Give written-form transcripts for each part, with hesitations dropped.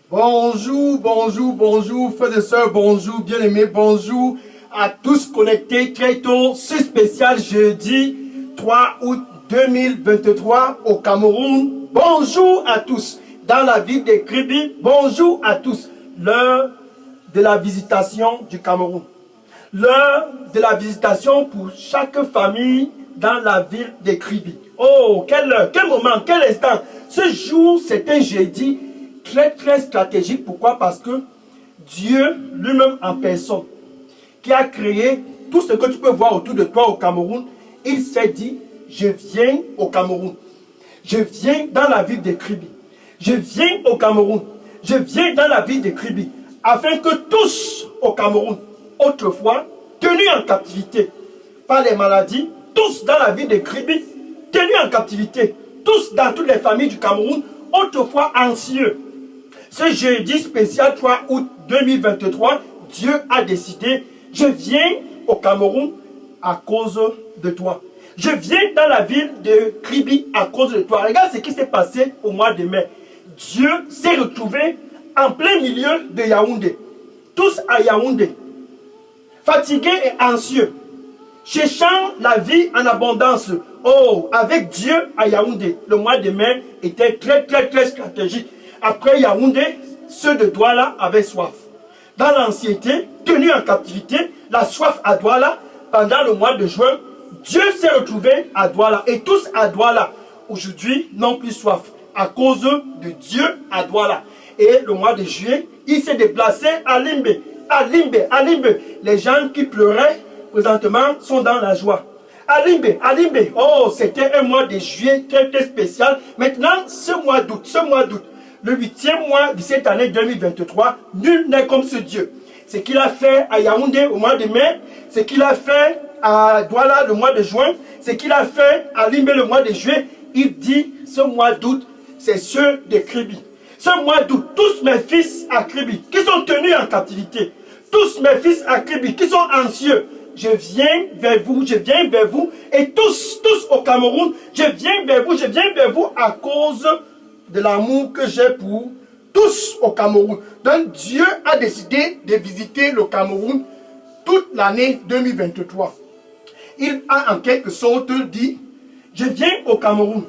Bonjour, bonjour, bonjour, frères et sœurs, bonjour, bien-aimés, bonjour à tous connectés très tôt. Ce spécial jeudi 3 août 2023 au Cameroun. Bonjour à tous. Dans la ville de Kribi, bonjour à tous. L'heure de la visitation du Cameroun. L'heure de la visitation pour chaque famille dans la ville de Kribi. Oh, quelle heure, quel moment, quel instant. Ce jour, c'est un jeudi très stratégique. Pourquoi? Parce que Dieu lui-même en personne, qui a créé tout ce que tu peux voir autour de toi au Cameroun, il s'est dit, je viens au Cameroun. Je viens dans la ville de Kribi. Je viens au Cameroun. Je viens dans la ville de Kribi. Afin que tous au Cameroun, autrefois, tenus en captivité par les maladies, tous dans la ville de Kribi, tenus en captivité, tous dans toutes les familles du Cameroun, autrefois anxieux. Ce jeudi spécial 3 août 2023, Dieu a décidé, je viens au Cameroun à cause de toi. Je viens dans la ville de Kribi à cause de toi. Regarde ce qui s'est passé au mois de mai. Dieu s'est retrouvé en plein milieu de Yaoundé. Tous à Yaoundé, fatigués et anxieux, cherchant la vie en abondance. Oh, avec Dieu à Yaoundé, le mois de mai était très stratégique. Après Yaoundé, ceux de Douala avaient soif. Dans l'anxiété, tenus en captivité, la soif à Douala, pendant le mois de juin, Dieu s'est retrouvé à Douala. Et tous à Douala, aujourd'hui, n'ont plus soif à cause de Dieu à Douala. Et le mois de juillet, il s'est déplacé à Limbe. À Limbe. Les gens qui pleuraient, présentement, sont dans la joie. À Limbe. Oh, c'était un mois de juillet très spécial. Maintenant, ce mois d'août, le 8e mois de cette année 2023, nul n'est comme ce Dieu. Ce qu'il a fait à Yaoundé au mois de mai, ce qu'il a fait à Douala le mois de juin, ce qu'il a fait à Limbe le mois de juillet, il dit ce mois d'août, c'est ceux de Kribi. Ce mois d'août, tous mes fils à Kribi qui sont tenus en captivité, tous mes fils à Kribi qui sont anxieux, je viens vers vous, et tous au Cameroun, je viens vers vous à cause de l'amour que j'ai pour tous au Cameroun. Donc Dieu a décidé de visiter le Cameroun toute l'année 2023. Il a en quelque sorte dit, je viens au Cameroun.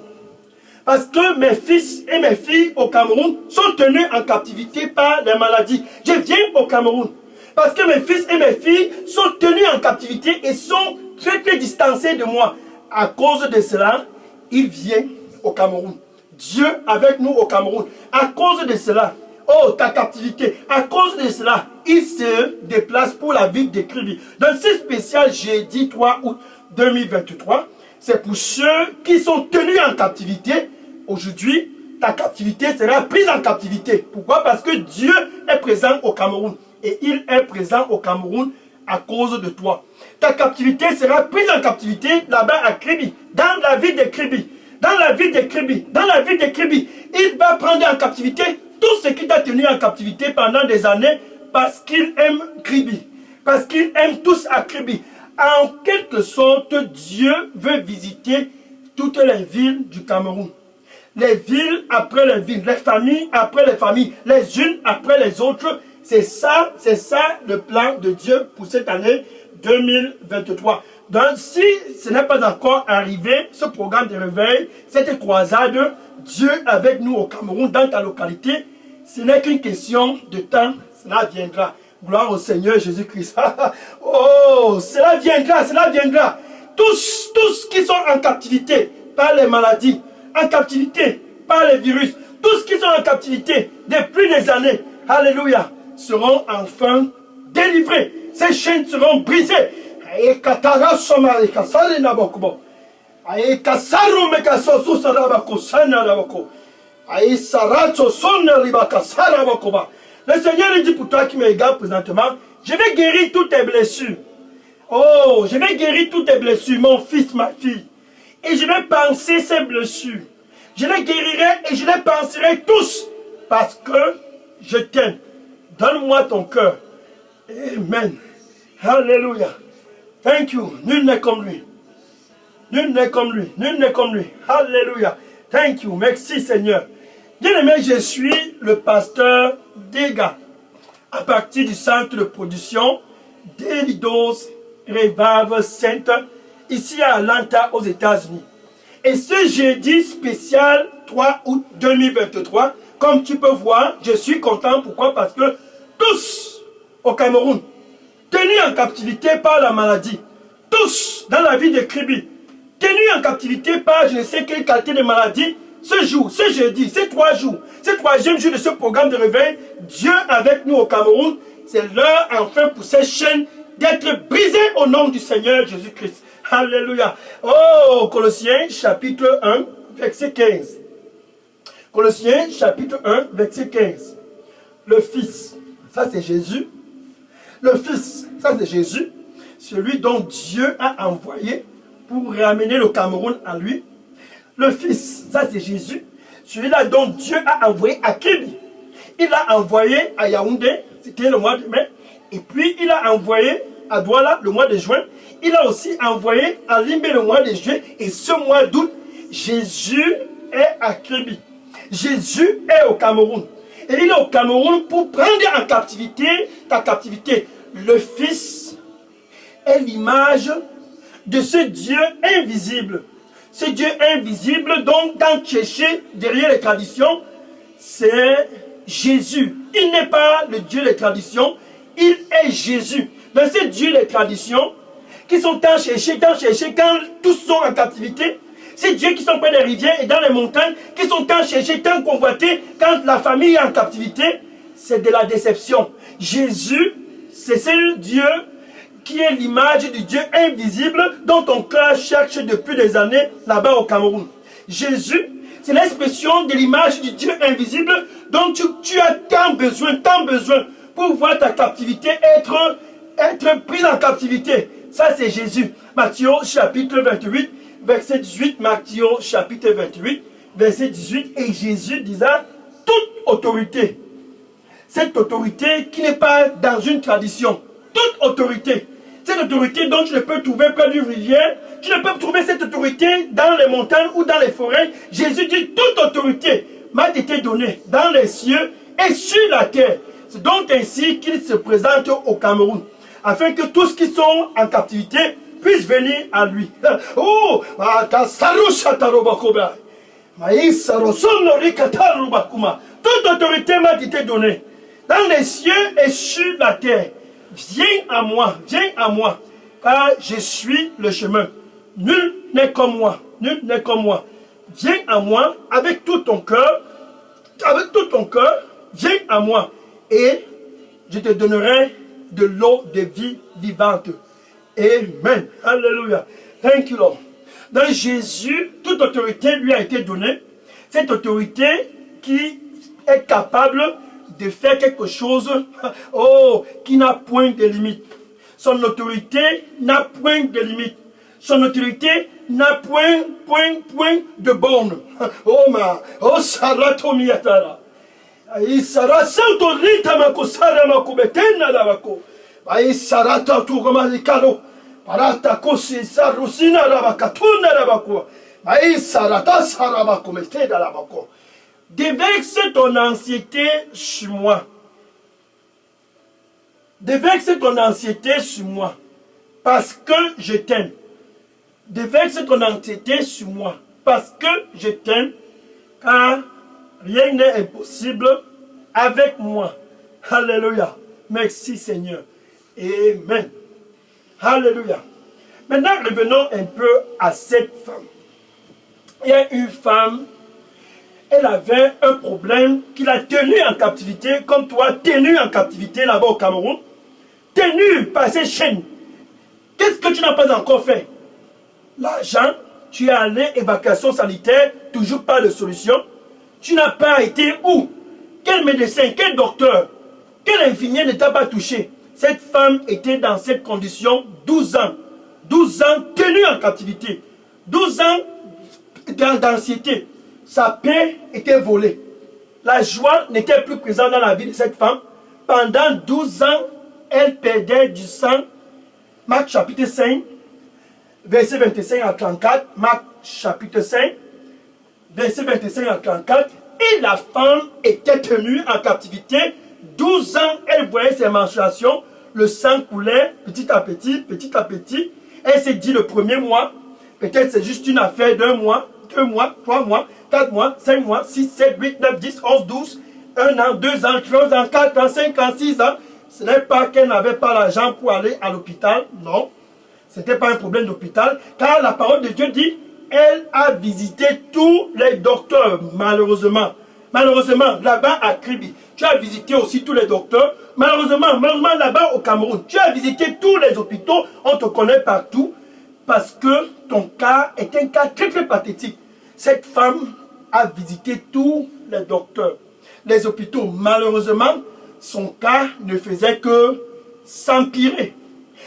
Parce que mes fils et mes filles au Cameroun sont tenus en captivité par les maladies. Je viens au Cameroun. Parce que mes fils et mes filles sont tenus en captivité et sont très distancés de moi. À cause de cela, il vient au Cameroun. Dieu avec nous au Cameroun. À cause de cela, oh, ta captivité, à cause de cela, il se déplace pour la ville de Kribi. Dans ce spécial jeudi 3 août 2023, c'est pour ceux qui sont tenus en captivité. Aujourd'hui, ta captivité sera prise en captivité. Pourquoi? Parce que Dieu est présent au Cameroun. Et il est présent au Cameroun à cause de toi. Ta captivité sera prise en captivité là-bas à Kribi, dans la ville de Kribi. Dans la ville de Kribi, il va prendre en captivité tout ce qui t'a tenu en captivité pendant des années parce qu'il aime Kribi. Parce qu'il aime tous à Kribi. En quelque sorte, Dieu veut visiter toutes les villes du Cameroun. Les villes après les villes, les familles après les familles, les unes après les autres. C'est ça le plan de Dieu pour cette année 2023. Donc, si ce n'est pas encore arrivé, ce programme de réveil, cette croisade, Dieu avec nous au Cameroun, dans ta localité, ce n'est qu'une question de temps, cela viendra. Gloire au Seigneur Jésus-Christ. Oh, cela viendra. Tous qui sont en captivité par les maladies, en captivité par les virus, tous qui sont en captivité depuis des années, alléluia, seront enfin délivrés. Ces chaînes seront brisées. Le Seigneur dit pour toi qui me regarde présentement, je vais guérir toutes tes blessures. Oh, je vais guérir toutes tes blessures, mon fils, ma fille. Et je vais penser ces blessures. Je les guérirai et je les penserai tous. Parce que je t'aime. Donne-moi ton cœur. Amen. Alléluia. Thank you. Nul n'est comme lui. Nul n'est comme lui. Alléluia. Thank you. Merci Seigneur. Bien-aimé, je suis le pasteur Dega, à partir du centre de production d'Elidos Revival Center, ici à Atlanta, aux États-Unis. Et ce jeudi spécial 3 août 2023, comme tu peux voir, je suis content. Pourquoi? Parce que tous au Cameroun, tenus en captivité par la maladie, tous dans la ville de Kribi, tenus en captivité par je ne sais quelle qualité de maladie, ce jour, ce jeudi, ces 3 jours, ce 3e jour de ce programme de réveil, Dieu avec nous au Cameroun, c'est l'heure enfin pour ces chaînes d'être brisées au nom du Seigneur Jésus-Christ. Alléluia. Oh, Colossiens chapitre 1, verset 15. Colossiens chapitre 1, verset 15. Le Fils, ça c'est Jésus. Le Fils, ça c'est Jésus, celui dont Dieu a envoyé pour ramener le Cameroun à lui. Le Fils, ça c'est Jésus, celui-là dont Dieu a envoyé à Kribi. Il l'a envoyé à Yaoundé, c'était le mois de mai. Et puis il a envoyé à Douala le mois de juin. Il a aussi envoyé à Limbé le mois de juillet. Et ce mois d'août, Jésus est à Kribi. Jésus est au Cameroun. Et il est au Cameroun pour prendre en captivité ta captivité. Le Fils est l'image de ce Dieu invisible. Ce Dieu invisible, donc, quand chercher derrière les traditions, c'est Jésus. Il n'est pas le Dieu des traditions, il est Jésus. Dans ce Dieu des traditions, qui sont tant cherchés, quand tous sont en captivité, ces dieux qui sont près des rivières et dans les montagnes, qui sont tant cherchés, tant convoités, quand la famille est en captivité, c'est de la déception. Jésus, c'est ce Dieu qui est l'image du Dieu invisible dont ton cœur cherche depuis des années là-bas au Cameroun. Jésus, c'est l'expression de l'image du Dieu invisible dont tu as tant besoin pour voir ta captivité être prise en captivité. Ça, c'est Jésus. Matthieu chapitre 28, verset 18. Matthieu chapitre 28, verset 18. Et Jésus disait toute autorité. Cette autorité qui n'est pas dans une tradition. Toute autorité. Cette autorité dont tu ne peux trouver près d'une rivière, tu ne peux trouver cette autorité dans les montagnes ou dans les forêts. Jésus dit, toute autorité m'a été donnée dans les cieux et sur la terre. C'est donc ainsi qu'il se présente au Cameroun, afin que tous qui sont en captivité puissent venir à lui. Oh, toute autorité m'a été donnée dans les cieux et sur la terre. Viens à moi, car je suis le chemin. Nul n'est comme moi, Viens à moi avec tout ton cœur, viens à moi, et je te donnerai de l'eau de vie vivante. Amen. Alléluia. Thank you, Lord. Dans Jésus, toute autorité lui a été donnée. Cette autorité qui est capable de faire quelque chose qui n'a point de limite. Son autorité n'a point de limite. Son autorité n'a point de borne. Saratomiatara. Sara Santorita Makosara Makubetena Lavako. Sarata Tugomalikaro. Parata Kosi Sarusina Ravakatuna Ravako. Sarata Saramakumete Lavako. Déverse ton anxiété sur moi. Déverse ton anxiété sur moi. Parce que je t'aime. Déverse ton anxiété sur moi. Parce que je t'aime. Car rien n'est impossible avec moi. Alléluia. Merci Seigneur. Amen. Alléluia. Maintenant, revenons un peu à cette femme. Il y a une femme. Elle avait un problème qui l'a tenue en captivité, comme toi, tenue en captivité là-bas au Cameroun, tenue par ces chaînes. Qu'est-ce que tu n'as pas encore fait? L'argent, tu es allé, évacuation sanitaire, toujours pas de solution. Tu n'as pas été où? Quel médecin, quel docteur, quel infirmier ne t'a pas touché? Cette femme était dans cette condition 12 ans. 12 ans tenue en captivité. 12 ans d'anxiété. Sa paix était volée. La joie n'était plus présente dans la vie de cette femme. Pendant 12 ans, elle perdait du sang. Marc chapitre 5, verset 25 à 34. Marc chapitre 5, verset 25 à 34. Et la femme était tenue en captivité. 12 ans, elle voyait ses menstruations. Le sang coulait petit à petit, petit à petit. Elle s'est dit le premier mois, peut-être c'est juste une affaire d'un mois, 2 mois, 3 mois, 4 mois, 5 mois, 6, 7, 8, 9, 10, 11, 12, 1 an, 2 ans, 3 ans, 4 ans, 5 ans, 6 ans. Ce n'est pas qu'elle n'avait pas l'argent pour aller à l'hôpital, non. Ce n'était pas un problème d'hôpital, car la parole de Dieu dit, elle a visité tous les docteurs, malheureusement. Malheureusement, là-bas à Kribi, tu as visité aussi tous les docteurs. Malheureusement, là-bas au Cameroun, tu as visité tous les hôpitaux, on te connaît partout, parce que ton cas est un cas très très pathétique. Cette femme a visité tous les docteurs, les hôpitaux. Malheureusement, son cas ne faisait que s'empirer.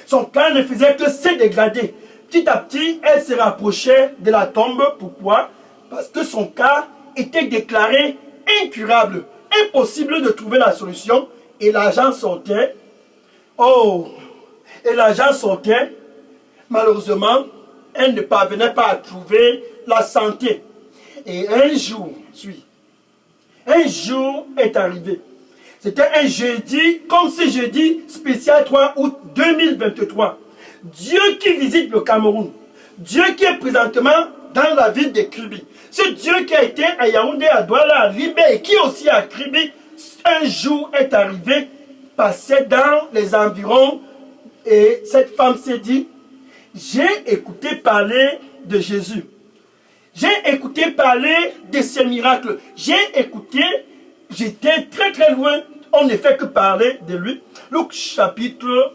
Son cas ne faisait que se dégrader. Petit à petit, elle se rapprochait de la tombe. Pourquoi? Parce que son cas était déclaré incurable. Impossible de trouver la solution. Et l'argent sortait. Oh! Et l'argent sortait. Malheureusement, elle ne parvenait pas à trouver la santé. Et un jour est arrivé. C'était un jeudi, comme ce jeudi spécial 3 août 2023. Dieu qui visite le Cameroun. Dieu qui est présentement dans la ville de Kribi. Ce Dieu qui a été à Yaoundé, à Douala, à Libé et qui aussi à Kribi, un jour est arrivé, passait dans les environs et cette femme s'est dit, j'ai écouté parler de Jésus. J'ai écouté parler de ses miracles. J'ai écouté, j'étais très très loin, on ne fait que parler de lui. Luc chapitre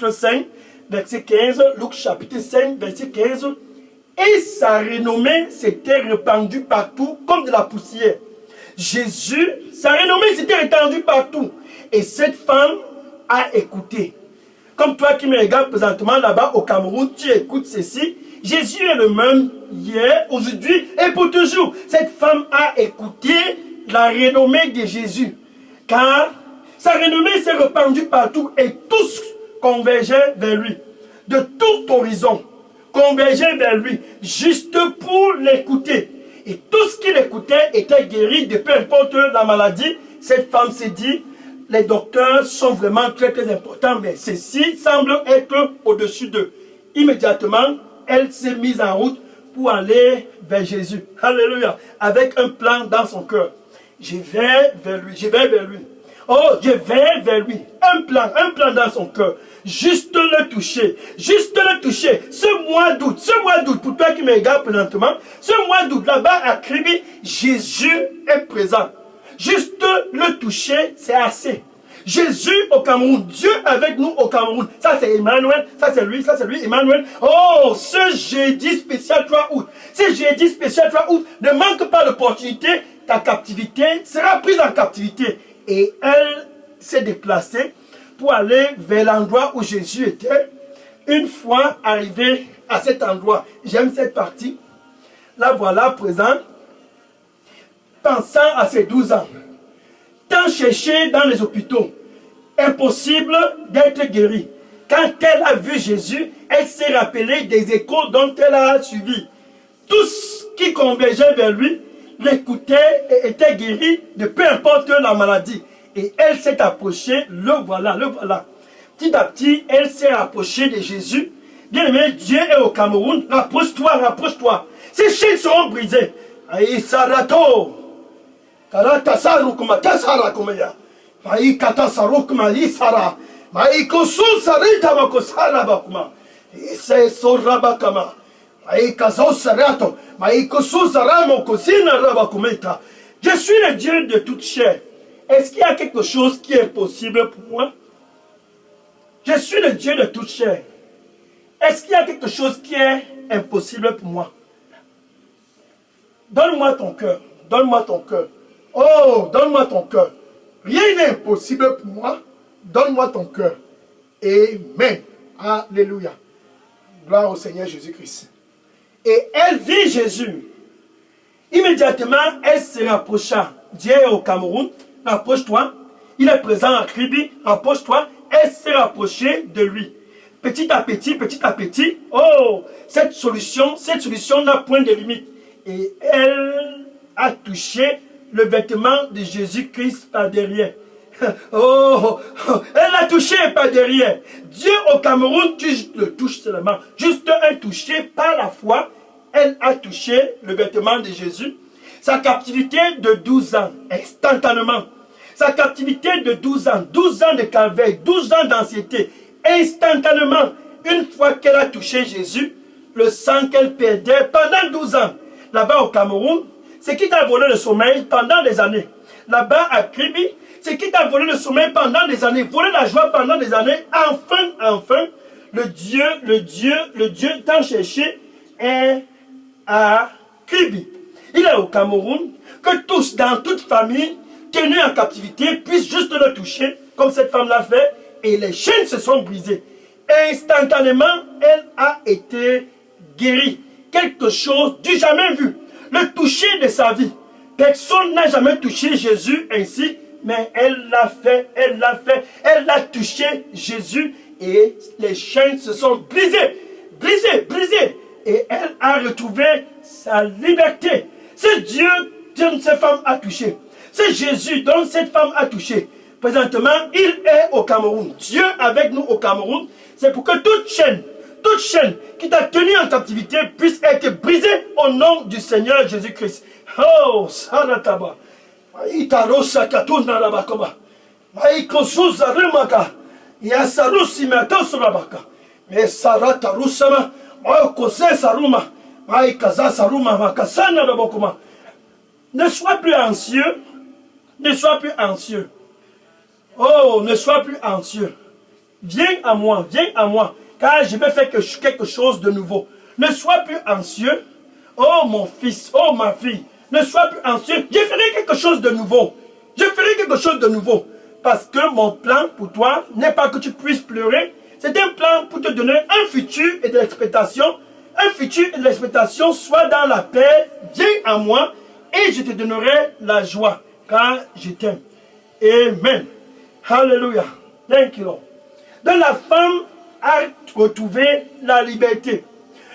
5, verset 15. Luc chapitre 5, verset 15. Et sa renommée s'était répandue partout comme de la poussière. Jésus, sa renommée s'était répandue partout. Et cette femme a écouté. Comme toi qui me regardes présentement là-bas au Cameroun, tu écoutes ceci. Jésus est le même hier, aujourd'hui et pour toujours. Cette femme a écouté la renommée de Jésus. Car sa renommée s'est répandue partout et tous convergeaient vers lui. De tout horizon, convergeaient vers lui, juste pour l'écouter. Et tout ce qu'il écoutait était guéri de peu importe la maladie. Cette femme s'est dit, les docteurs sont vraiment très très importants, mais ceci semble être au-dessus d'eux. Immédiatement, elle s'est mise en route pour aller vers Jésus. Alléluia. Avec un plan dans son cœur. Je vais vers lui, je vais vers lui. Oh, je vais vers lui. Un plan dans son cœur. Juste le toucher. Juste le toucher. Ce mois d'août, pour toi qui me regardes présentement, ce mois d'août, là-bas à Kribi, Jésus est présent. Juste le toucher, c'est assez. Jésus au Cameroun, Dieu avec nous au Cameroun. Ça c'est Emmanuel, ça c'est lui, Emmanuel. Oh, ce jeudi spécial 3 août. Ce jeudi spécial 3 août, ne manque pas l'opportunité, ta captivité sera prise en captivité. Et elle s'est déplacée pour aller vers l'endroit où Jésus était. Une fois arrivée à cet endroit, j'aime cette partie, la voilà présente, pensant à ses 12 ans. Tant cherché dans les hôpitaux, impossible d'être guéri. Quand elle a vu Jésus, elle s'est rappelée des échos dont elle a suivi. Tous qui convergeaient vers lui l'écoutaient et étaient guéris de peu importe la maladie. Et elle s'est approchée, le voilà. Petit à petit, elle s'est approchée de Jésus. Bien-aimé, Dieu est au Cameroun. Rapproche-toi. Ces chaînes seront brisées. Aïe, Sarato. Karata Sarukuma, Tasarakumaya. Maï Kata Sarukuma, Isara. Maï Kosu Sarita Makosara Bakuma. Ise Sorabakama. Maï Kazo Sarato. Maï Kosu Saramo Kosina Rabakumeta. Je suis le Dieu de toute chair. Est-ce qu'il y a quelque chose qui est impossible pour moi? Je suis le Dieu de toute chair. Est-ce qu'il y a quelque chose qui est impossible pour moi? Donne-moi ton cœur. Donne-moi ton cœur. Oh, donne-moi ton cœur. Rien n'est impossible pour moi. Donne-moi ton cœur. Amen. Alléluia. Gloire au Seigneur Jésus-Christ. Et elle vit Jésus. Immédiatement, elle se rapprocha. Dieu est au Cameroun. Rapproche-toi. Il est présent à Kribi. Rapproche-toi. Elle s'est rapprochée de lui. Petit à petit. Oh, cette solution n'a point de limite. Et elle a touché le vêtement de Jésus-Christ par derrière. Oh, elle l'a touché par derrière. Dieu au Cameroun, tu le touches seulement. Juste un toucher par la foi, elle a touché le vêtement de Jésus. Sa captivité de 12 ans, instantanément. Sa captivité de 12 ans de calvaire, 12 ans d'anxiété, instantanément, une fois qu'elle a touché Jésus, le sang qu'elle perdait pendant 12 ans, là-bas au Cameroun, c'est qui t'a volé le sommeil pendant des années. Là-bas à Kribi, c'est qui t'a volé le sommeil pendant des années, volé la joie pendant des années. Enfin, le Dieu tant cherché est à Kribi. Il est au Cameroun, que tous, dans toute famille, tenus en captivité, puissent juste le toucher, comme cette femme l'a fait, et les chaînes se sont brisées. Instantanément, elle a été guérie. Quelque chose du jamais vu. Le toucher de sa vie. Personne n'a jamais touché Jésus ainsi, mais elle l'a fait, elle a touché Jésus et les chaînes se sont brisées. Et elle a retrouvé sa liberté. C'est Dieu dont cette femme a touché. C'est Jésus dont cette femme a touché. Présentement, il est au Cameroun. Dieu avec nous au Cameroun. C'est pour que toute chaîne qui t'a tenu en captivité puisse être brisée au nom du Seigneur Jésus-Christ. Oh, Sarataba. Itarosa katuna rabakoma. Maikosuza rimaka. Yasarusi metosurabaka. Mais Sarata rusama. Maikose saruma. Maikaza saruma makasana rabokoma. Ne sois plus anxieux. Ne sois plus anxieux. Oh, ne sois plus anxieux. Viens à moi, car je vais faire quelque chose de nouveau. Ne sois plus anxieux. Oh mon fils, oh ma fille, ne sois plus anxieux. Je ferai quelque chose de nouveau. Parce que mon plan pour toi n'est pas que tu puisses pleurer. C'est un plan pour te donner un futur et de l'expectation. Un futur et de l'expectation, sois dans la paix. Viens à moi et je te donnerai la joie, car je t'aime. Amen. Hallelujah. Thank you, Lord. Donc la femme a retrouvé la liberté.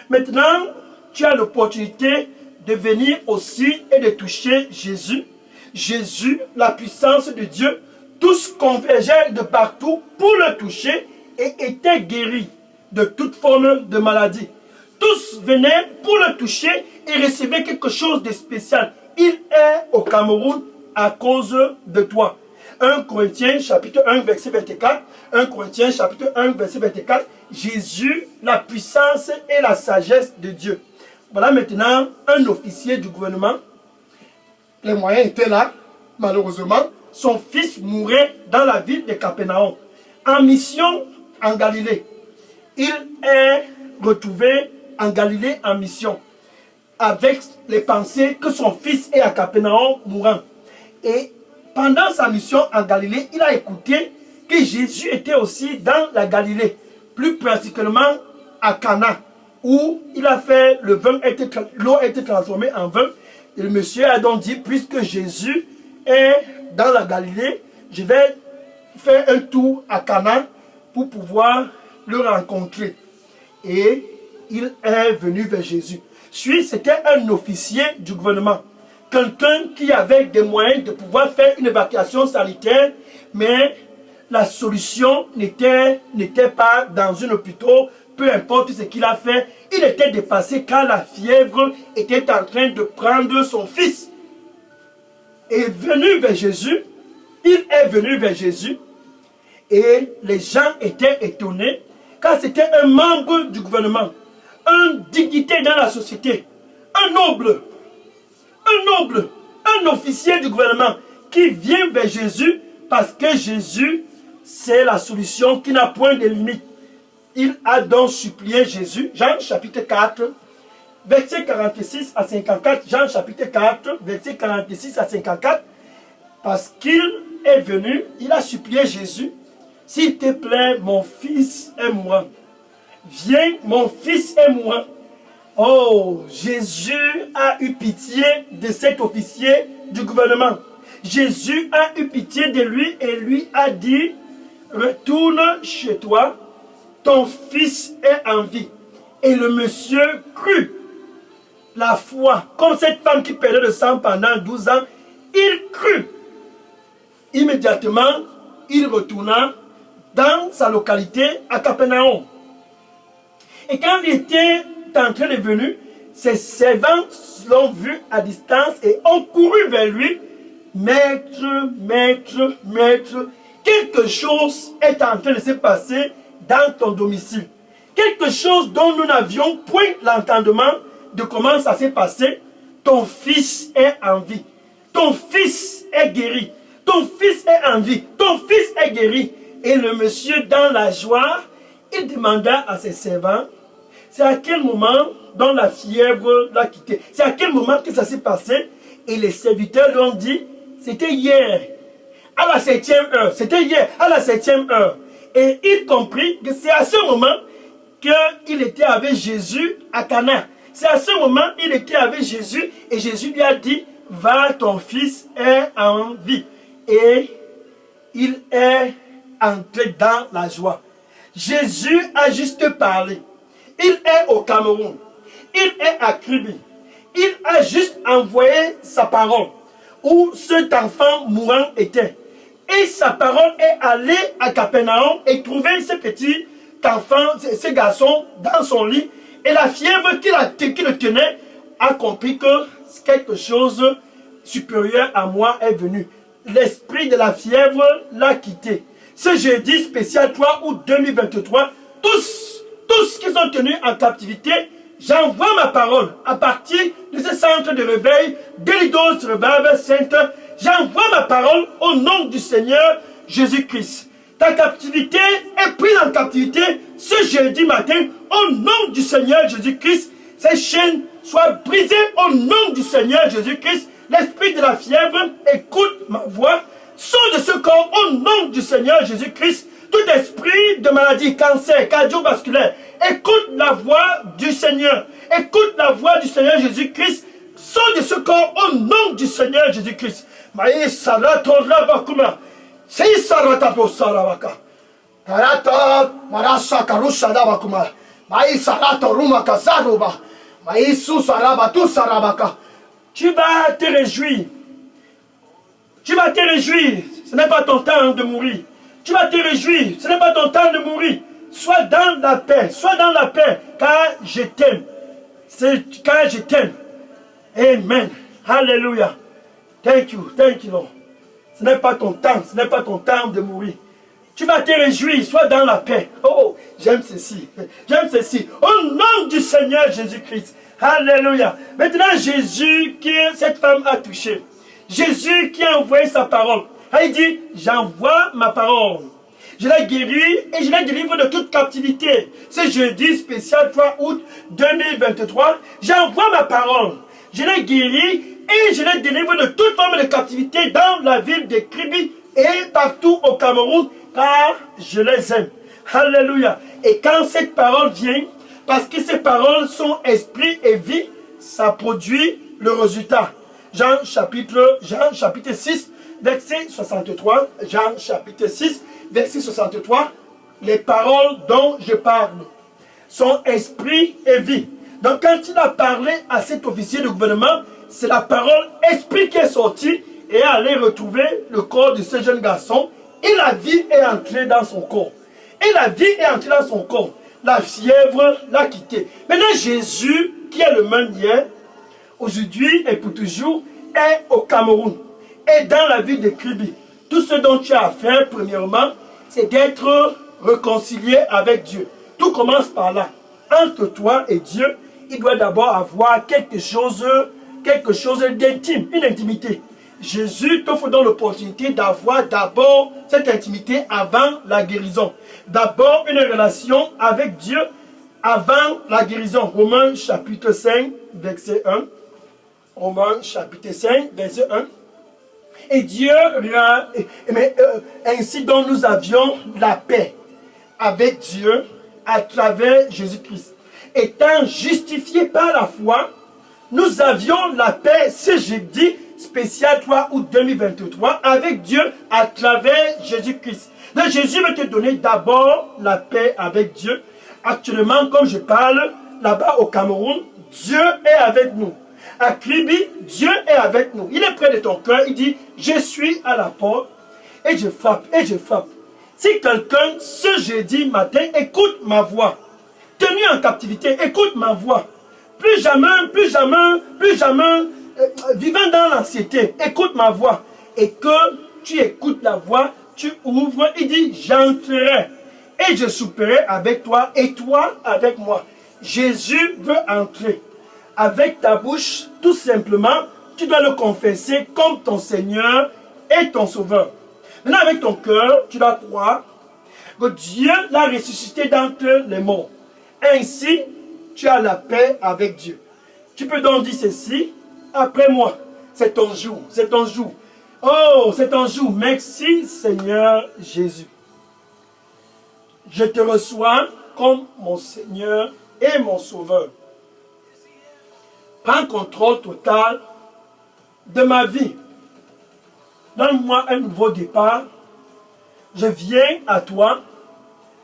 Maintenant, tu as l'opportunité de venir aussi et de toucher Jésus. Jésus, la puissance de Dieu, tous convergeaient de partout pour le toucher et étaient guéris de toute forme de maladie. Tous venaient pour le toucher et recevaient quelque chose de spécial. Il est au Cameroun à cause de toi. 1 Corinthiens chapitre 1 verset 24. 1 Corinthiens chapitre 1 verset 24. Jésus, la puissance et la sagesse de Dieu. Voilà maintenant un officier du gouvernement. Les moyens étaient là. Malheureusement, son fils mourait dans la ville de Capernaum. En mission en Galilée. Il est retrouvé en Galilée en mission. Avec les pensées que son fils est à Capernaum mourant. Et pendant sa mission en Galilée, il a écouté que Jésus était aussi dans la Galilée, plus particulièrement à Cana, où il a fait l'eau a été transformée en vin. Et le monsieur a donc dit, puisque Jésus est dans la Galilée, je vais faire un tour à Cana pour pouvoir le rencontrer. Et il est venu vers Jésus. C'était un officier du gouvernement. Quelqu'un qui avait des moyens de pouvoir faire une évacuation sanitaire, mais la solution n'était pas dans un hôpital, peu importe ce qu'il a fait, il était dépassé car la fièvre était en train de prendre son fils. Et il est venu vers Jésus, et les gens étaient étonnés, car c'était un membre du gouvernement, une dignité dans la société, un noble, un officier du gouvernement qui vient vers Jésus parce que Jésus, c'est la solution qui n'a point de limite. Il a donc supplié Jésus, Jean chapitre 4, verset 46 à 54, Jean chapitre 4, verset 46 à 54, parce qu'il est venu, il a supplié Jésus, s'il te plaît, mon fils aime-moi. Viens, mon fils aime-moi. Oh, Jésus a eu pitié de cet officier du gouvernement. Jésus a eu pitié de lui et lui a dit, retourne chez toi, ton fils est en vie. Et le monsieur crut. La foi, comme cette femme qui perdait le sang pendant 12 ans, il crut. Immédiatement, il retourna dans sa localité à Capernaum. Et quand il était en train de venir, ses servants l'ont vu à distance et ont couru vers lui. Maître, maître, maître, quelque chose est en train de se passer dans ton domicile. Quelque chose dont nous n'avions point l'entendement de comment ça s'est passé. Ton fils est en vie. Ton fils est guéri. Ton fils est en vie. Ton fils est guéri. Et le monsieur, dans la joie, il demanda à ses servants, c'est à quel moment dont la fièvre l'a quitté? C'est à quel moment que ça s'est passé? Et les serviteurs lui ont dit, c'était hier, à la 7e heure. C'était hier, à la 7e heure. Et il comprit que c'est à ce moment qu'il était avec Jésus à Cana. C'est à ce moment qu'il était avec Jésus et Jésus lui a dit, va, ton fils est en vie. Et il est entré dans la joie. Jésus a juste parlé. Il est au Cameroun. Il est à Kribi. Il a juste envoyé sa parole où cet enfant mourant était. Et sa parole est allée à Capernaum et trouver ce petit enfant, ce garçon dans son lit. Et la fièvre qui le tenait a compris que quelque chose supérieur à moi est venu. L'esprit de la fièvre l'a quitté. Ce jeudi spécial 3 août 2023, tous qui sont tenus en captivité, j'envoie ma parole à partir de ce centre de réveil, Delidos Revival Center. J'envoie ma parole au nom du Seigneur Jésus-Christ. Ta captivité est prise en captivité ce jeudi matin au nom du Seigneur Jésus-Christ. Ces chaînes soient brisées au nom du Seigneur Jésus-Christ. L'esprit de la fièvre, écoute ma voix. Sors de ce corps au nom du Seigneur Jésus-Christ. Tout esprit de maladie, cancer, cardiovasculaire, écoute la voix du Seigneur. Écoute la voix du Seigneur Jésus-Christ. Sors de ce corps au nom du Seigneur Jésus-Christ. Maï Sarato Rabakuma. Sei Sarata Saravaka. Karata Marasa Karusha Dabakuma. Maï Sarato Ruma Kazaruba. Maï Susarabatu Sarabaka. Tu vas te réjouir. Tu vas te réjouir. Ce n'est pas ton temps de mourir. Tu vas te réjouir. Ce n'est pas ton temps de mourir. Sois dans la paix. Sois dans la paix. Car je t'aime. Car je t'aime. Amen. Alléluia. Thank you. Thank you, Lord. Ce n'est pas ton temps. Ce n'est pas ton temps de mourir. Tu vas te réjouir. Sois dans la paix. Oh, j'aime ceci. J'aime ceci. Au nom du Seigneur Jésus-Christ. Alléluia. Maintenant, Jésus que cette femme a touché. Jésus qui a envoyé sa parole. Il dit, j'envoie ma parole. Je l'ai guéri et je l'ai délivré de toute captivité. Ce jeudi spécial 3 août 2023, j'envoie ma parole. Je l'ai guéri et je l'ai délivré de toute forme de captivité dans la ville de Kribi et partout au Cameroun, car je les aime. Alléluia. Et quand cette parole vient, parce que ces paroles sont esprit et vie, ça produit le résultat. Jean chapitre 6, verset 63. Jean chapitre 6, verset 63. Les paroles dont je parle sont esprit et vie. Donc quand il a parlé à cet officier de gouvernement, c'est la parole esprit qui est sortie et est allé retrouver le corps de ce jeune garçon. Et la vie est entrée dans son corps. Et la vie est entrée dans son corps. La fièvre l'a quitté. Maintenant Jésus, qui est le même hier, aujourd'hui et pour toujours, est au Cameroun, est dans la ville de Kribi. Tout ce dont tu as à faire, premièrement, c'est d'être réconcilié avec Dieu. Tout commence par là. Entre toi et Dieu, il doit d'abord avoir quelque chose d'intime, une intimité. Jésus t'offre donc l'opportunité d'avoir d'abord cette intimité avant la guérison. D'abord une relation avec Dieu avant la guérison. Romains chapitre 5, verset 1. Romains chapitre 5, verset 1. Et Dieu, ainsi dont nous avions la paix avec Dieu à travers Jésus-Christ. Étant justifiés par la foi, nous avions la paix ce jeudi spécial 3 août 2023 avec Dieu à travers Jésus-Christ. Donc Jésus veut te donner d'abord la paix avec Dieu. Actuellement, comme je parle, là-bas au Cameroun, Dieu est avec nous. À Kribi, Dieu est avec nous. Il est près de ton cœur. Il dit, je suis à la porte et je frappe, et je frappe. Si quelqu'un, ce jeudi matin, écoute ma voix, tenu en captivité, écoute ma voix, plus jamais, vivant dans l'anxiété, écoute ma voix, et que tu écoutes la voix, tu ouvres, il dit, j'entrerai, et je souperai avec toi, et toi avec moi. Jésus veut entrer. Avec ta bouche, tout simplement, tu dois le confesser comme ton Seigneur et ton Sauveur. Maintenant, avec ton cœur, tu dois croire que Dieu l'a ressuscité d'entre les morts. Ainsi, tu as la paix avec Dieu. Tu peux donc dire ceci, après moi, c'est ton jour, c'est ton jour. Oh, c'est ton jour. Merci Seigneur Jésus. Je te reçois comme mon Seigneur et mon Sauveur. Prends contrôle total de ma vie. Donne-moi un nouveau départ. Je viens à toi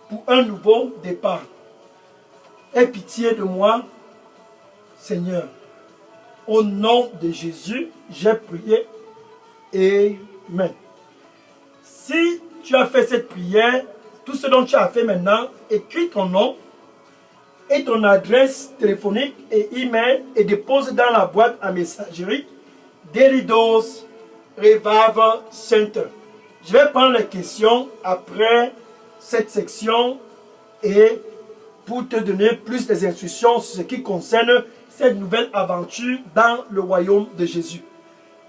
pour un nouveau départ. Aie pitié de moi, Seigneur. Au nom de Jésus, j'ai prié. Amen. Si tu as fait cette prière, tout ce dont tu as fait maintenant, écris ton nom et ton adresse téléphonique et email et dépose dans la boîte à messagerie Delidos Revival Center. Je vais prendre les questions après cette section et pour te donner plus des instructions sur ce qui concerne cette nouvelle aventure dans le royaume de Jésus.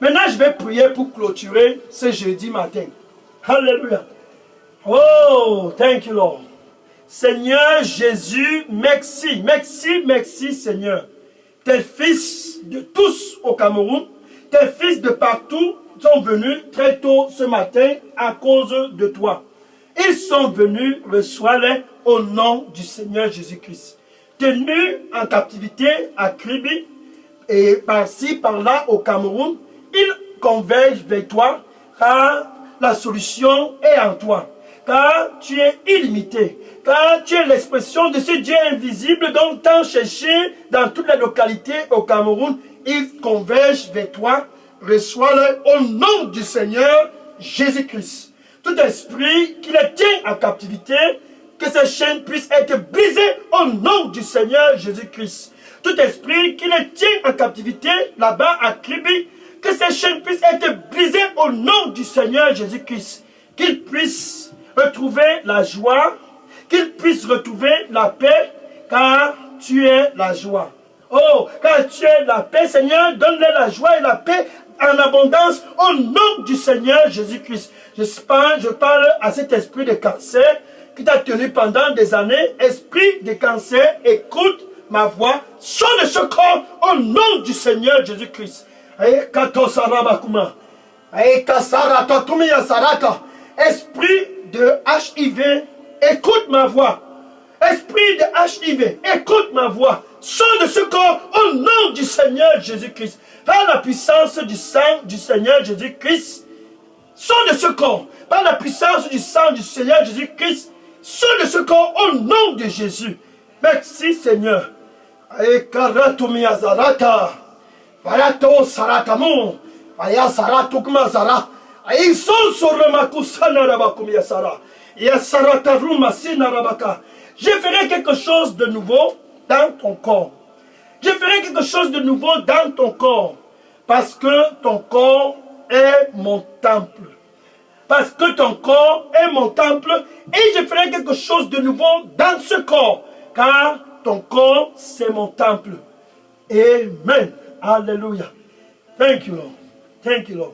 Maintenant, je vais prier pour clôturer ce jeudi matin. Alléluia. Oh, thank you, Lord. Seigneur Jésus, merci, merci, merci, Seigneur. Tes fils de tous au Cameroun, tes fils de partout sont venus très tôt ce matin à cause de toi. Ils sont venus, reçois-les au nom du Seigneur Jésus-Christ. Tenus en captivité à Kribi et par-ci, par-là au Cameroun, ils convergent vers toi car la solution est en toi. Car tu es illimité, car tu es l'expression de ce Dieu invisible dont tant cherché dans toutes les localités au Cameroun. Ils convergent vers toi, reçois-le au nom du Seigneur Jésus-Christ. Tout esprit qui les tient en captivité, que ces chaînes puissent être brisées au nom du Seigneur Jésus-Christ. Tout esprit qui les tient en captivité là-bas à Kribi, que ces chaînes puissent être brisées au nom du Seigneur Jésus-Christ. Qu'ils puissent retrouver la joie, qu'ils puissent retrouver la paix, car tu es la joie. Oh, car tu es la paix, Seigneur, donne-leur la joie et la paix en abondance au nom du Seigneur Jésus-Christ. Je parle à cet esprit de cancer qui t'a tenu pendant des années. Esprit de cancer, écoute ma voix, sors de ce corps au nom du Seigneur Jésus-Christ. Esprit de HIV, écoute ma voix. Esprit de HIV, écoute ma voix. Sors de ce corps au nom du Seigneur Jésus-Christ. Par la puissance du sang du Seigneur Jésus-Christ, sors de ce corps. Par la puissance du sang du Seigneur Jésus-Christ, sors de ce corps au nom de Jésus. Merci Seigneur. Barato saratamu, aya saratukma sara, ay son soramakusana rabakumia sara, ya sarataruma sina rabaka. Je ferai quelque chose de nouveau dans ton corps. Je ferai quelque chose de nouveau dans ton corps, parce que ton corps est mon temple. Parce que ton corps est mon temple, et je ferai quelque chose de nouveau dans ce corps, car ton corps c'est mon temple. Amen. Alléluia. Thank you, Lord. Thank you, Lord.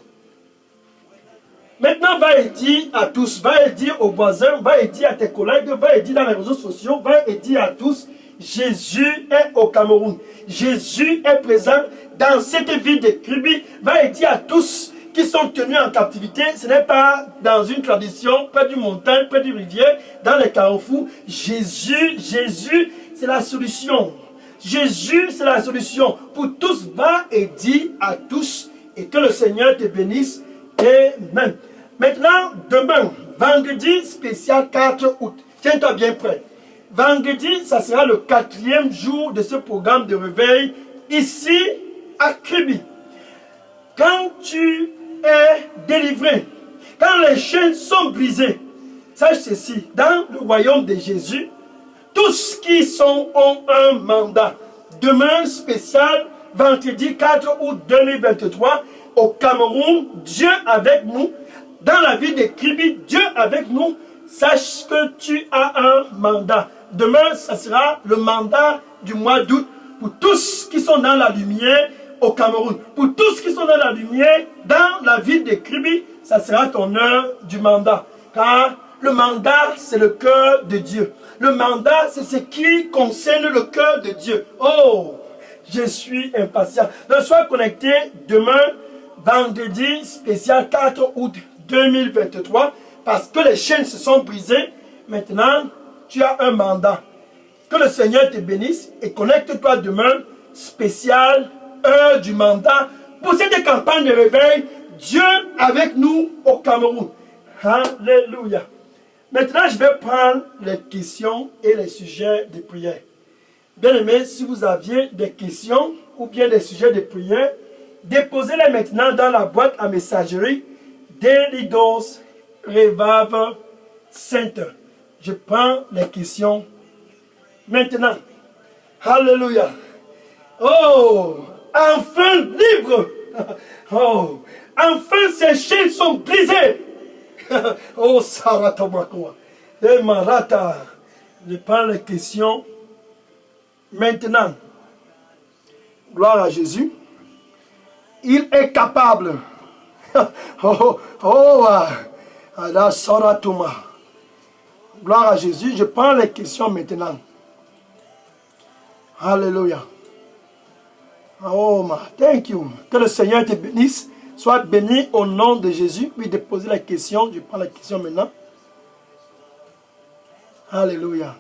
Maintenant, va et dire à tous, va et dire aux voisins, va et dire à tes collègues, va et dire dans les réseaux sociaux, va et dire à tous, Jésus est au Cameroun. Jésus est présent dans cette ville de Kribi. Va et dire à tous qui sont tenus en captivité, ce n'est pas dans une tradition, près d'une montagne, près d'une rivière, dans les carrefours. Jésus, c'est la solution. Jésus, c'est la solution. Pour tous, va et dis à tous, et que le Seigneur te bénisse. Amen. Maintenant, demain, vendredi spécial 4 août. Tiens-toi bien prêt. Vendredi, ça sera le 4e jour de ce programme de réveil, ici, Kribi, quand tu es délivré, quand les chaînes sont brisées, sache ceci, dans le royaume de Jésus, tous qui ont un mandat. Demain spécial, vendredi 4 août 2023, au Cameroun, Dieu avec nous. Dans la vie de Kribi, Dieu avec nous. Sache que tu as un mandat. Demain, ça sera le mandat du mois d'août pour tous qui sont dans la lumière au Cameroun. Pour tous qui sont dans la lumière, dans la ville de Kribi, ça sera ton heure du mandat. Car le mandat, c'est le cœur de Dieu. Le mandat, c'est ce qui concerne le cœur de Dieu. Oh, je suis impatient. Donc, sois connecté demain, vendredi spécial 4 août 2023, parce que les chaînes se sont brisées. Maintenant, tu as un mandat. Que le Seigneur te bénisse et connecte-toi demain, spécial, heure du mandat, pour cette campagne de réveil, Dieu avec nous au Cameroun. Alléluia. Maintenant, je vais prendre les questions et les sujets de prière. Bien aimé, si vous aviez des questions ou bien des sujets de prière, déposez-les maintenant dans la boîte à messagerie Daily Dose Revival Center. Je prends les questions maintenant. Alléluia. Oh, enfin libre. Oh, enfin ces chaînes sont brisées. Oh, Sarah Tomakoa. Et Marata. Je prends les questions maintenant. Gloire à Jésus. Il est capable. Ada Sarah Toma. Gloire à Jésus. Je prends les questions maintenant. Alléluia. Oh, thank you. Que le Seigneur te bénisse. Sois béni au nom de Jésus. Puis déposer la question. Je prends la question maintenant. Alléluia.